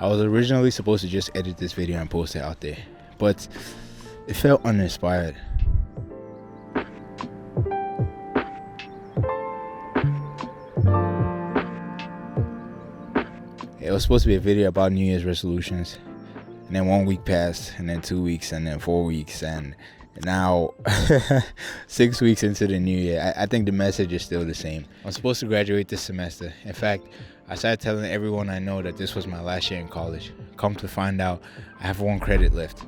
I was originally supposed to just edit this video and post it out there, but it felt uninspired. It was supposed to be a video about New Year's resolutions, and then 1 week passed, and then 2 weeks, and then 4 weeks, and now 6 weeks into the new year. I think the message is still the same. I'm supposed to graduate this semester. In fact, I started telling everyone I know that this was my last year in college. Come to find out, I have 1 credit left.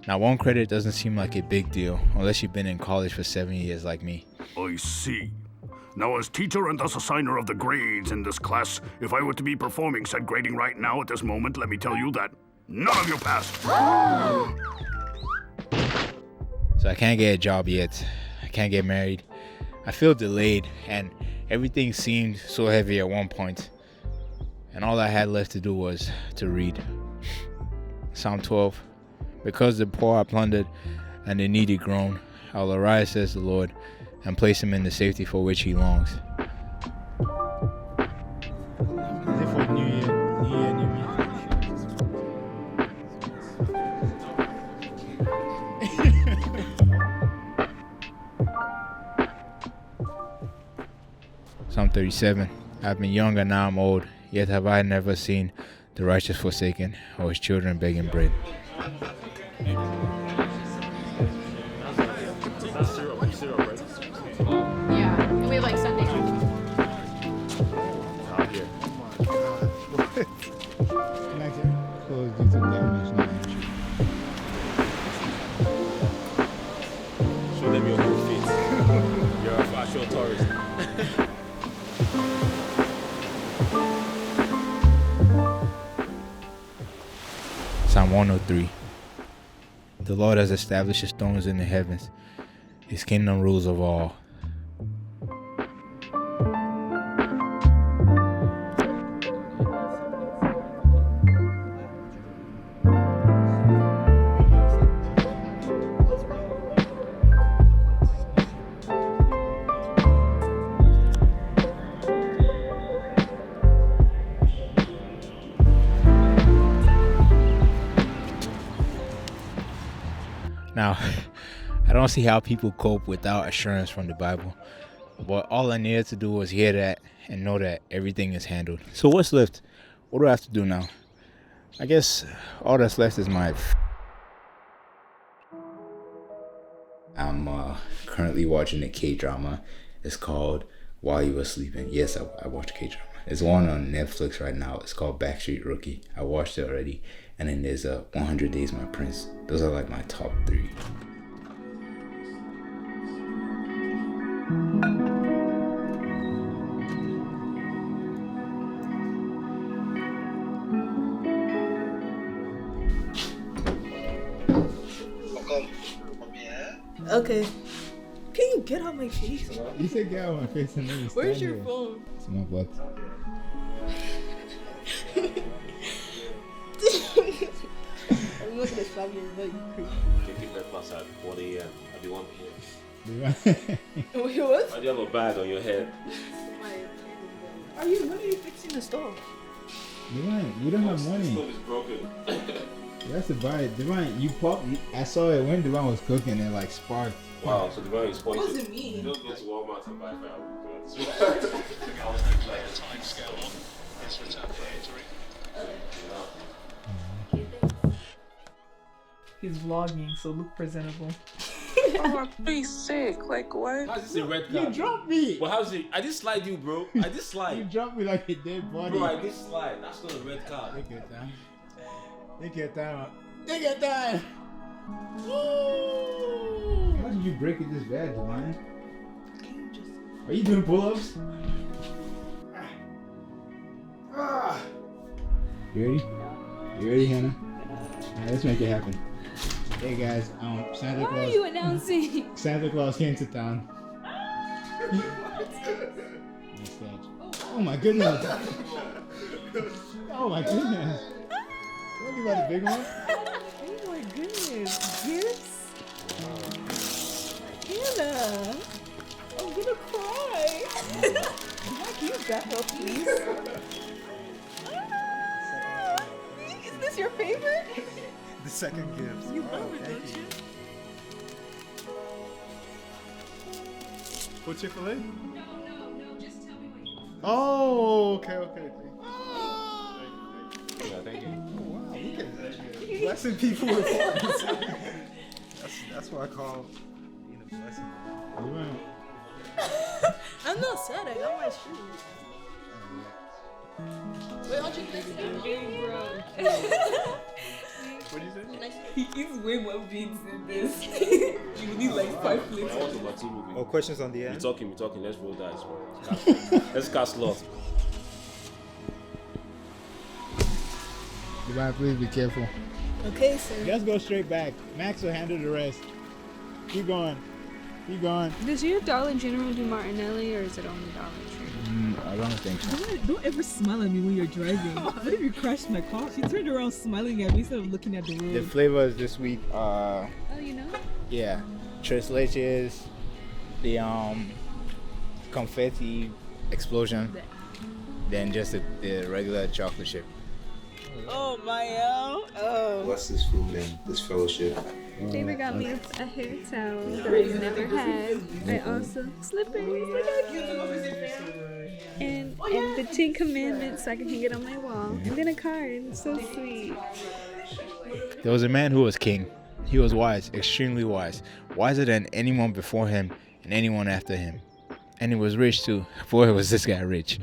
Now, 1 credit doesn't seem like a big deal unless you've been in college for 7 years like me. I see. Now, as teacher and thus assigner of the grades in this class, if I were to be performing said grading right now at this moment, let me tell you that none of you passed. So I can't get a job yet. I can't get married. I feel delayed, and everything seemed so heavy at one point. And all I had left to do was to read. Psalm 12. Because the poor are plundered and the needy groan, I will arise, says the Lord, and place him in the safety for which he longs. Psalm 37. I've been young and now I'm old, yet have I never seen the righteous forsaken or his children begging bread. Yeah, and we have like Sunday. Show them your good feet. You're a fashion tourist. Psalm 103. The Lord has established his thrones in the heavens. His kingdom rules of all. Now, I don't see how people cope without assurance from the Bible, but all I needed to do was hear that and know that everything is handled. So what's left? What do I have to do now? I guess all that's left is my... I'm currently watching a K-drama. It's called While You Were Sleeping. Yes, I watched a K-drama. There's one on Netflix right now. It's called Backstreet Rookie. I watched it already. And then there's 100 Days My Prince. Those are like my top 3. Okay. Can you get out my face? You said get out of my face and then you Where's your phone? It's my butt. I'm not gonna slap your butt, you creep. Keep that class at 1 a.m. I do 1 p.m. Wait, what? Why do you have a bag on your head? When are you fixing the stove? Divine, you don't have money. The stove is broken. You have to buy it. Divine, you popped. I saw it when Divine was cooking and like sparked. Wow, so the very is pointed. What does it mean? You don't go to Walmart and buy firewood. Time scale on this retaliatory. He's vlogging, so look presentable. Oh, I'm pretty sick. Like, what? How's this a red card? You dropped me. Well, how's it? I did slide you, bro. I did You slide. dropped me like a dead body. Bro, I did slide. That's not a red card. Take your time. Take your time. Take your time. How did you break it this bad, Divine? Are you doing pull-ups? You ready? You ready, Hannah? Alright, let's make it happen. Hey guys, Santa Claus. What are you announcing? Santa Claus came to town. Oh my goodness. Oh my goodness. What you about the big one? Oh my goodness. Gifts? Hannah. Can you back up, please? Is this your favorite? The second gift. You love it, don't you? For Chick-fil-A? No, just tell me what you want. Oh, okay. Yeah, thank you. Wow, look at that. Blessing people with points. That's what I call being a blessing. I'm not sad. I got my shoes. Wait, aren't you What did you say? He eats way more beans than this. You need like 5 plates. I want to team movie. Oh, questions on the We're end? talking. Let's roll dice, bro. Let's cast love. Goodbye, please be careful. Okay, sir. Just go straight back. Max will handle the rest. Keep going. Does your Dollar General do Martinelli or is it only Dollar Tree? I don't think so. Don't ever smile at me when you're driving. What if you crashed my car? She turned around smiling at me instead of looking at the road. The flavors this week Oh, you know? yeah, tres leches, the confetti explosion, then just the regular chocolate chip. Oh, Mayo. Oh. Bless this food and this fellowship. David got me a hair towel that I've never had. I also slippers. Look how cute. And the 10 Commandments so I can hang it on my wall. And then a card. It's so sweet. There was a man who was king. He was wise, extremely wise, wiser than anyone before him and anyone after him. And he was rich too. Boy, was this guy rich.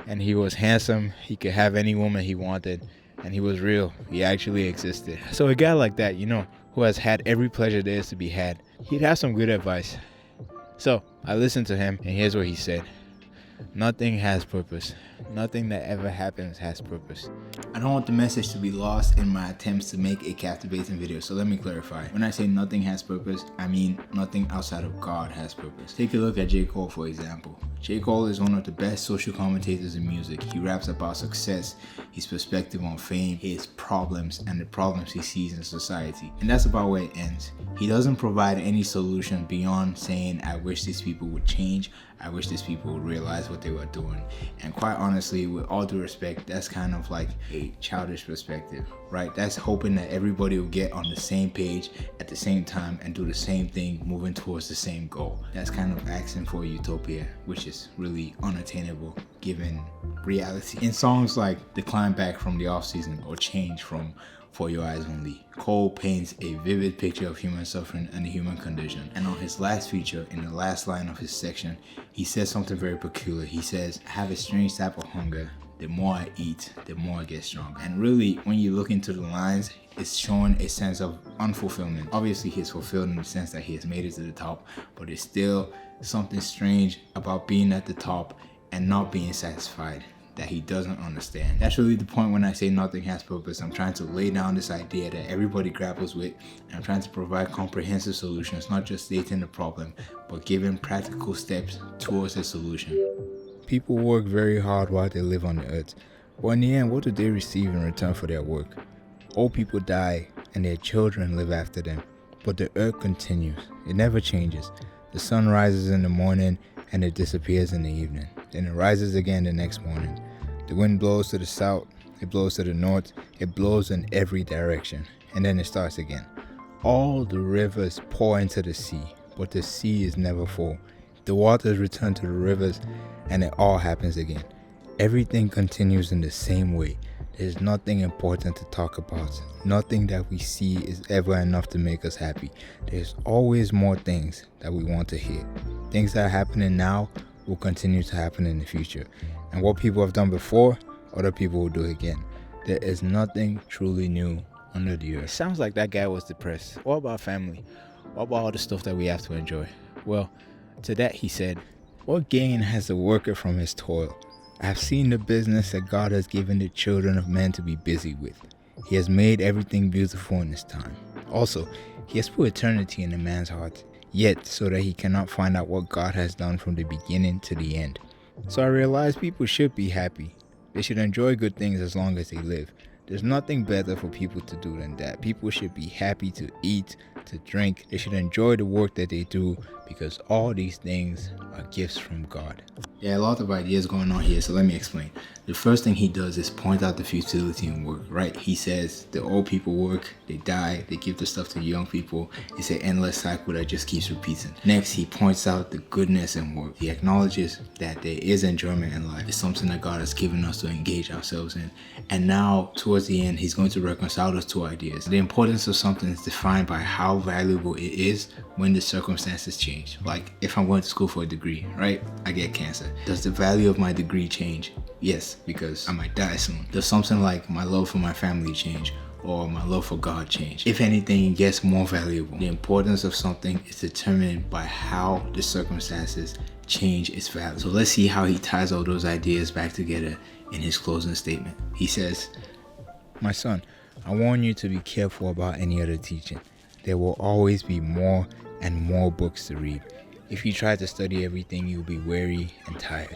And he was handsome. He could have any woman he wanted. And he was real. He actually existed. So a guy like that, who has had every pleasure there is to be had, he'd have some good advice. So I listened to him, and here's what he said. Nothing has purpose. Nothing that ever happens has purpose. I don't want the message to be lost in my attempts to make a captivating video, so let me clarify. When I say nothing has purpose, I mean nothing outside of God has purpose. Take a look at J. Cole, for example. J. Cole is one of the best social commentators in music. He raps about success, his perspective on fame, his problems, and the problems he sees in society. And that's about where it ends. He doesn't provide any solution beyond saying, I wish these people would change. I wish these people would realize what they were doing. And quite honestly, with all due respect, that's kind of like a childish perspective, right? That's hoping that everybody will get on the same page at the same time and do the same thing, moving towards the same goal. That's kind of asking for a utopia, which is really unattainable given reality. In songs like The Climb Back from the Off Season or Change from For Your Eyes Only, Cole paints a vivid picture of human suffering and the human condition. And on his last feature, in the last line of his section, he says something very peculiar. He says, I have a strange type of hunger. The more I eat, the more I get stronger. And really, when you look into the lines, it's showing a sense of unfulfillment. Obviously, he's fulfilled in the sense that he has made it to the top, but it's still something strange about being at the top and not being satisfied that he doesn't understand. That's really the point when I say nothing has purpose. I'm trying to lay down this idea that everybody grapples with, and I'm trying to provide comprehensive solutions, not just stating the problem, but giving practical steps towards a solution. People work very hard while they live on the earth, but in the end, what do they receive in return for their work? Old people die and their children live after them, but the earth continues. It never changes. The sun rises in the morning and it disappears in the evening. Then it rises again the next morning. The wind blows to the south, it blows to the north, it blows in every direction, and then it starts again. All the rivers pour into the sea, but the sea is never full. The waters return to the rivers, and it all happens again. Everything continues in the same way. There's nothing important to talk about. Nothing that we see is ever enough to make us happy. There's always more things that we want to hear. Things that are happening now will continue to happen in the future. And what people have done before, other people will do again. There is nothing truly new under the earth. It sounds like that guy was depressed. What about family? What about all the stuff that we have to enjoy? Well, to that he said, what gain has the worker from his toil? I have seen the business that God has given the children of men to be busy with. He has made everything beautiful in his time. Also, he has put eternity in a man's heart, yet so that he cannot find out what God has done from the beginning to the end. So I realized people should be happy. They should enjoy good things as long as they live. There's nothing better for people to do than that. People should be happy to eat, to drink. They should enjoy the work that they do, because all these things are gifts from God. There are a lot of ideas going on here, so let me explain. The first thing he does is point out the futility in work, right? He says the old people work, they die, they give the stuff to young people. It's an endless cycle that just keeps repeating. Next, he points out the goodness in work. He acknowledges that there is enjoyment in life. It's something that God has given us to engage ourselves in. And now, towards the end, he's going to reconcile those two ideas. The importance of something is defined by how valuable it is when the circumstances change. Like, if I'm going to school for a degree, right? I get cancer. Does the value of my degree change? Yes, because I might die soon. Does something like my love for my family change, or my love for God change? If anything, it gets more valuable. The importance of something is determined by how the circumstances change its value. So let's see how he ties all those ideas back together in his closing statement. He says, "My son, I warn you to be careful about any other teaching. There will always be more and more books to read. If you try to study everything, you'll be weary and tired.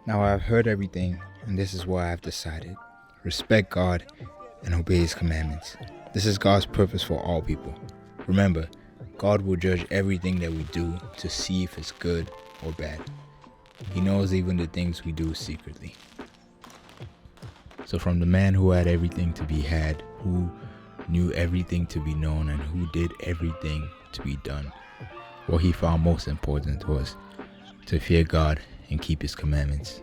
Now I've heard everything, and this is what I've decided. Respect God and obey his commandments. This is God's purpose for all people. Remember, God will judge everything that we do to see if it's good or bad. He knows even the things we do secretly." So from the man who had everything to be had, who knew everything to be known, and who did everything to be done, what he found most important was to fear God and keep his commandments.